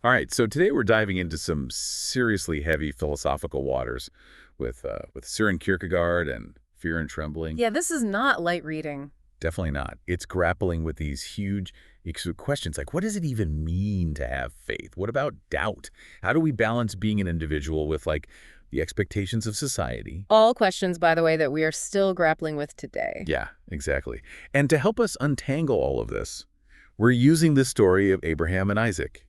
All right, so today we're diving into some seriously heavy philosophical waters with Søren Kierkegaard and Fear and Trembling. Yeah, this is not light reading. Definitely not. It's grappling with these huge questions like, what does it even mean to have faith? What about doubt? How do we balance being an individual with, like, the expectations of society? All questions, by the way, that we are still grappling with today. Yeah, exactly. And to help us untangle all of this, we're using this story of Abraham and Isaac.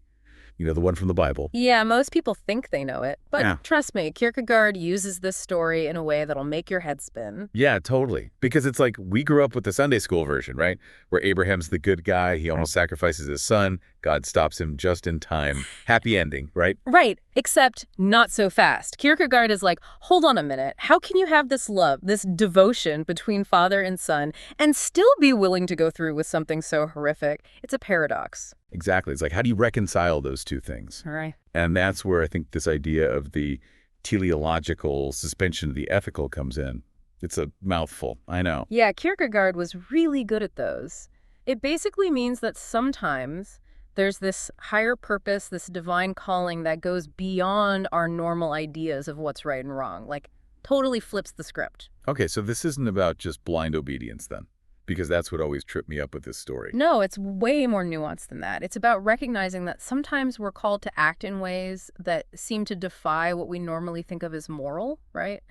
You know, the one from the Bible. Yeah, most people think they know it, but Yeah. trust me, Kierkegaard uses this story in a way that'll make your head spin. Yeah, totally. Because it's like we grew up with the Sunday school version, right? Where Abraham's the good guy. He almost sacrifices his son. God stops him just in time. Happy ending, right? Right, except not so fast. Kierkegaard is like, hold on a minute. How can you have this love, this devotion between father and son, and still be willing to go through with something so horrific? It's a paradox. Exactly. It's like, how do you reconcile those two things? All right. And that's where I think this idea of the teleological suspension of the ethical comes in. It's a mouthful, I know. Yeah, Kierkegaard was really good at those. It basically means that sometimes there's this higher purpose, this divine calling that goes beyond our normal ideas of what's right and wrong, like totally flips the script. Okay, so this isn't about just blind obedience then, because that's what always tripped me up with this story. No, it's way more nuanced than that. It's about recognizing that sometimes we're called to act in ways that seem to defy what we normally think of as moral, right?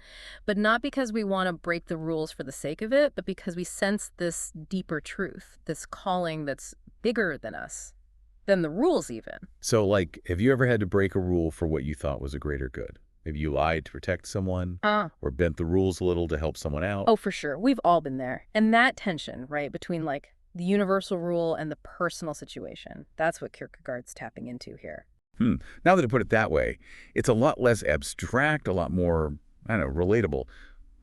But not because we want to break the rules for the sake of it, but because we sense this deeper truth, this calling that's bigger than us, than the rules even. So, like, have you ever had to break a rule for what you thought was a greater good? Maybe you lied to protect someone or bent the rules a little to help someone out? Oh, for sure. We've all been there. And that tension, right, between like the universal rule and the personal situation, that's what Kierkegaard's tapping into here. Now that I put it that way, it's a lot less abstract, a lot more, I don't know, relatable.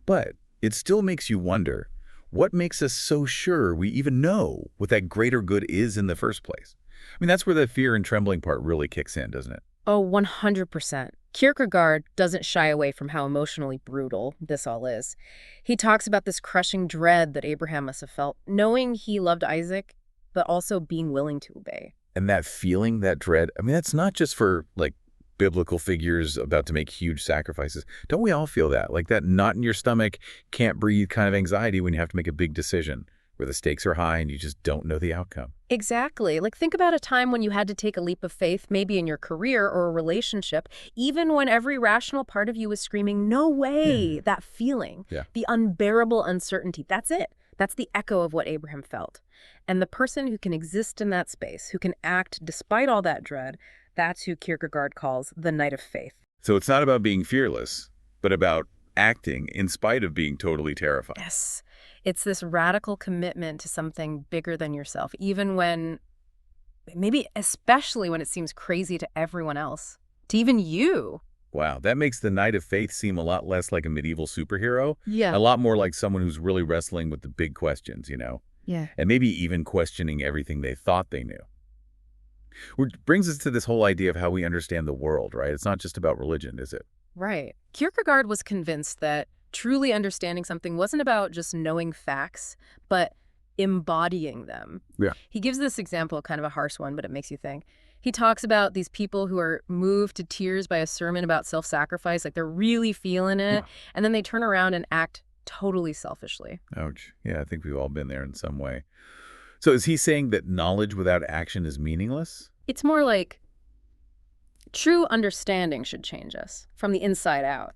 But it still makes you wonder, what makes us so sure we even know what that greater good is in the first place? I mean, that's where the fear and trembling part really kicks in, doesn't it? Oh, 100%. Kierkegaard doesn't shy away from how emotionally brutal this all is. He talks about this crushing dread that Abraham must have felt, knowing he loved Isaac, but also being willing to obey. And that feeling, that dread, I mean, that's not just for, like, biblical figures about to make huge sacrifices. Don't we all feel that? Like that knot in your stomach, can't breathe kind of anxiety when you have to make a big decision where the stakes are high and you just don't know the outcome. Exactly. Like think about a time when you had to take a leap of faith, maybe in your career or a relationship, even when every rational part of you was screaming, no way, that feeling, the unbearable uncertainty. That's it. That's the echo of what Abraham felt. And the person who can exist in that space, who can act despite all that dread, that's who Kierkegaard calls the knight of faith. So it's not about being fearless, but about acting in spite of being totally terrified. Yes. It's this radical commitment to something bigger than yourself, even when, maybe especially when it seems crazy to everyone else, to even you. Wow, that makes the Knight of Faith seem a lot less like a medieval superhero. Yeah. A lot more like someone who's really wrestling with the big questions, you know? Yeah. And maybe even questioning everything they thought they knew. Which brings us to this whole idea of how we understand the world, right? It's not just about religion, is it? Right. Kierkegaard was convinced that truly understanding something wasn't about just knowing facts, but embodying them. Yeah. He gives this example, kind of a harsh one, but it makes you think. He talks about these people who are moved to tears by a sermon about self-sacrifice, like they're really feeling it, and then they turn around and act totally selfishly. Ouch. Yeah, I think we've all been there in some way. So is he saying that knowledge without action is meaningless? It's more like true understanding should change us from the inside out.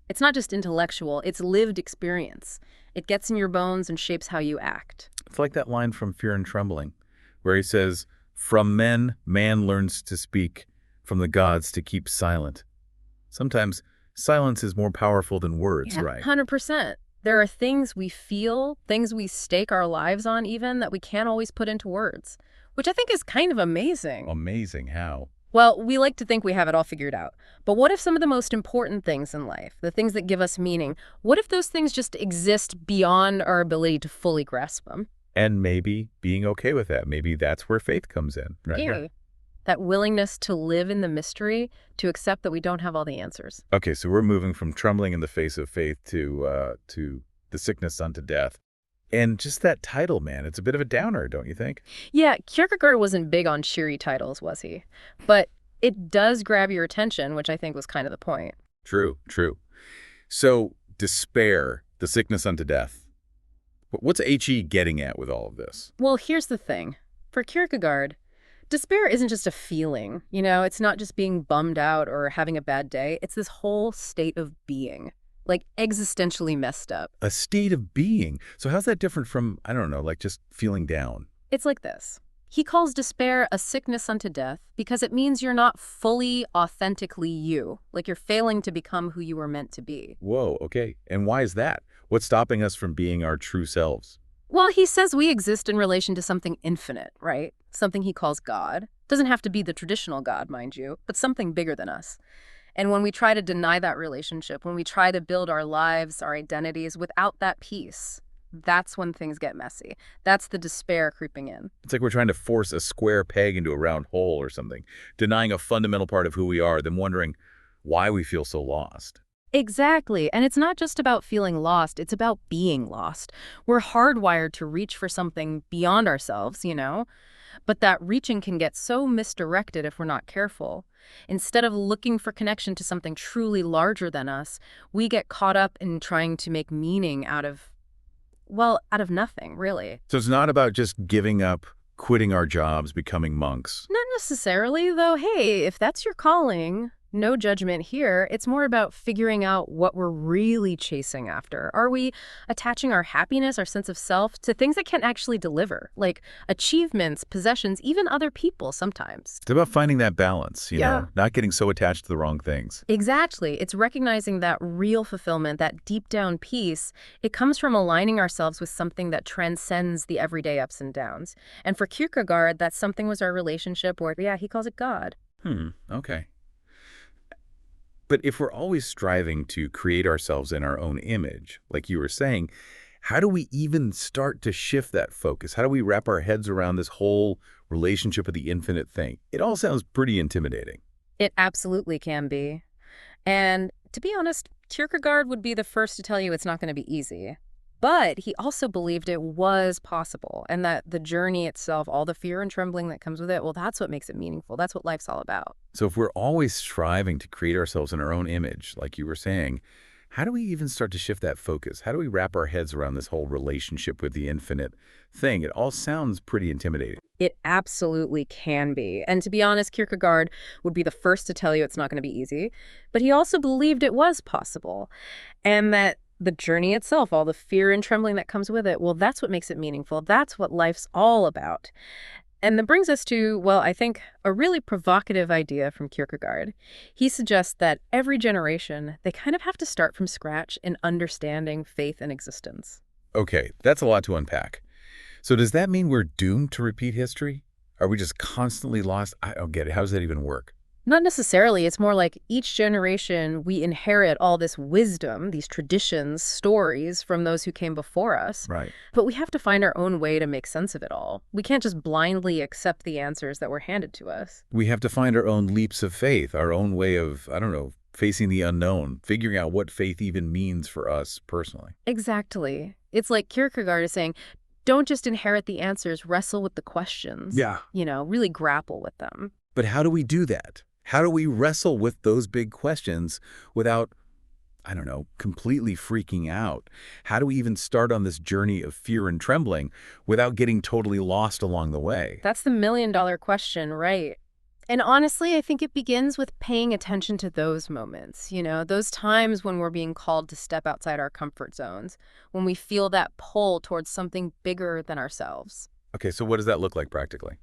It's not just intellectual, it's lived experience. It gets in your bones and shapes how you act. It's like that line from Fear and Trembling, where he says, "From men, man learns to speak, from the gods to keep silent." Sometimes silence is more powerful than words, Yeah, right? 100%. There are things we feel, things we stake our lives on even, that we can't always put into words, which I think is kind of amazing. Amazing how. Well, we like to think we have it all figured out. But what if some of the most important things in life, the things that give us meaning, what if those things just exist beyond our ability to fully grasp them? And maybe being okay with that. Maybe that's where faith comes in. Right? Yeah. That willingness to live in the mystery, to accept that we don't have all the answers. Okay, so we're moving from trembling in the face of faith to the sickness unto death. And just that title, man, it's a bit of a downer, don't you think? Yeah, Kierkegaard wasn't big on cheery titles, was he? But It does grab your attention, which I think was kind of the point. True, true. So, despair, the sickness unto death. What's H.E. getting at with all of this? Well, here's the thing. For Kierkegaard, despair isn't just a feeling. It's not just being bummed out or having a bad day. It's this whole state of being, like existentially messed up. A state of being. So how's that different from, I don't know, like just feeling down? It's like this. He calls despair a sickness unto death because it means you're not fully, authentically you, like you're failing to become who you were meant to be. Whoa, okay. And why is that? What's stopping us from being our true selves? Well, he says we exist in relation to something infinite, right? Something he calls God. Doesn't have to be the traditional God, mind you, but something bigger than us. And when we try to deny that relationship, when we try to build our lives, our identities without that peace, that's when things get messy. That's the despair creeping in. It's like we're trying to force a square peg into a round hole or something, denying a fundamental part of who we are, then wondering why we feel so lost. Exactly. And it's not just about feeling lost, it's about being lost. We're hardwired to reach for something beyond ourselves, But that reaching can get so misdirected if we're not careful. Instead of looking for connection to something truly larger than us, we get caught up in trying to make meaning out of nothing, really. So it's not about just giving up, quitting our jobs, becoming monks. Not necessarily, though. Hey, if that's your calling, no judgment here. It's more about figuring out what we're really chasing after. Are we attaching our happiness, our sense of self, to things that can't actually deliver, like achievements, possessions, even other people sometimes? It's about finding that balance, you know, not getting so attached to the wrong things. Exactly. It's recognizing that real fulfillment, that deep down peace. It comes from aligning ourselves with something that transcends the everyday ups and downs. And for Kierkegaard, that something was our relationship, or he calls it God. Okay. But if we're always striving to create ourselves in our own image, like you were saying, how do we even start to shift that focus? How do we wrap our heads around this whole relationship with the infinite thing? It all sounds pretty intimidating. It absolutely can be. And to be honest, Kierkegaard would be the first to tell you it's not going to be easy. But he also believed it was possible, and that the journey itself, all the fear and trembling that comes with it, well, that's what makes it meaningful. That's what life's all about. So if we're always striving to create ourselves in our own image, like you were saying, how do we even start to shift that focus? How do we wrap our heads around this whole relationship with the infinite thing? It all sounds pretty intimidating. It absolutely can be. And to be honest, Kierkegaard would be the first to tell you it's not going to be easy. But he also believed it was possible, and that the journey itself, all the fear and trembling that comes with it, well, that's what makes it meaningful. That's what life's all about. And that brings us to, well, I think, a really provocative idea from Kierkegaard. He suggests that every generation, they kind of have to start from scratch in understanding faith and existence. Okay, that's a lot to unpack. So does that mean we're doomed to repeat history? Are we just constantly lost? I don't get it. How does that even work? Not necessarily. It's more like each generation, we inherit all this wisdom, these traditions, stories from those who came before us. Right. But we have to find our own way to make sense of it all. We can't just blindly accept the answers that were handed to us. We have to find our own leaps of faith, our own way of, I don't know, facing the unknown, figuring out what faith even means for us personally. Exactly. It's like Kierkegaard is saying, don't just inherit the answers, wrestle with the questions. Yeah. Really grapple with them. But how do we do that? How do we wrestle with those big questions without, I don't know, completely freaking out? How do we even start on this journey of fear and trembling without getting totally lost along the way? That's the million-dollar question, right? And honestly, I think it begins with paying attention to those moments, those times when we're being called to step outside our comfort zones, when we feel that pull towards something bigger than ourselves. Okay, so what does that look like practically?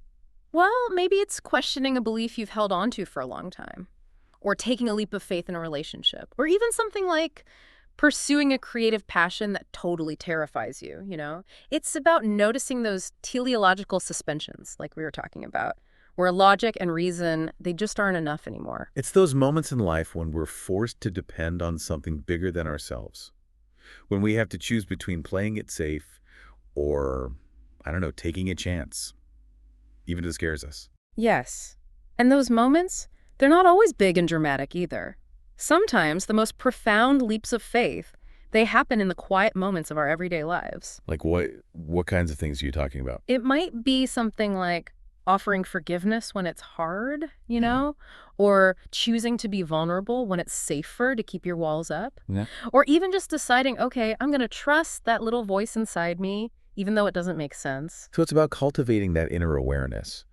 Well, maybe it's questioning a belief you've held on to for a long time, or taking a leap of faith in a relationship, or even something like pursuing a creative passion that totally terrifies you, It's about noticing those teleological suspensions, like we were talking about, where logic and reason, they just aren't enough anymore. It's those moments in life when we're forced to depend on something bigger than ourselves, when we have to choose between playing it safe or, I don't know, taking a chance. Even if it scares us. Yes. And those moments, they're not always big and dramatic either. Sometimes the most profound leaps of faith, they happen in the quiet moments of our everyday lives. Like what kinds of things are you talking about? It might be something like, offering forgiveness when it's hard, you know? Or choosing to be vulnerable when it's safer to keep your walls up. Yeah. Or even just deciding, okay, I'm going to trust that little voice inside me, even though it doesn't make sense. So it's about cultivating that inner awareness,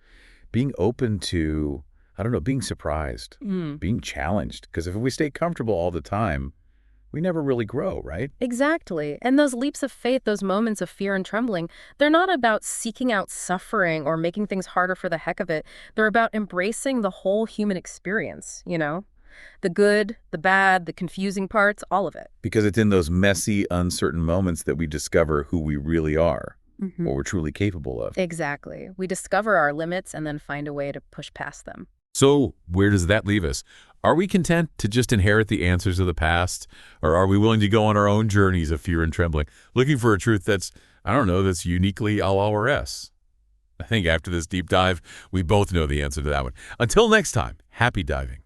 being open to, I don't know, being surprised, being challenged. Because if we stay comfortable all the time, we never really grow, right? Exactly. And those leaps of faith, those moments of fear and trembling, they're not about seeking out suffering or making things harder for the heck of it. They're about embracing the whole human experience, you know? The good, the bad, the confusing parts, all of it. Because it's in those messy, uncertain moments that we discover who we really are, what we're truly capable of. Exactly. We discover our limits and then find a way to push past them. So where does that leave us? Are we content to just inherit the answers of the past? Or are we willing to go on our own journeys of fear and trembling, looking for a truth that's, I don't know, that's uniquely all ours? I think after this deep dive, we both know the answer to that one. Until next time, happy diving.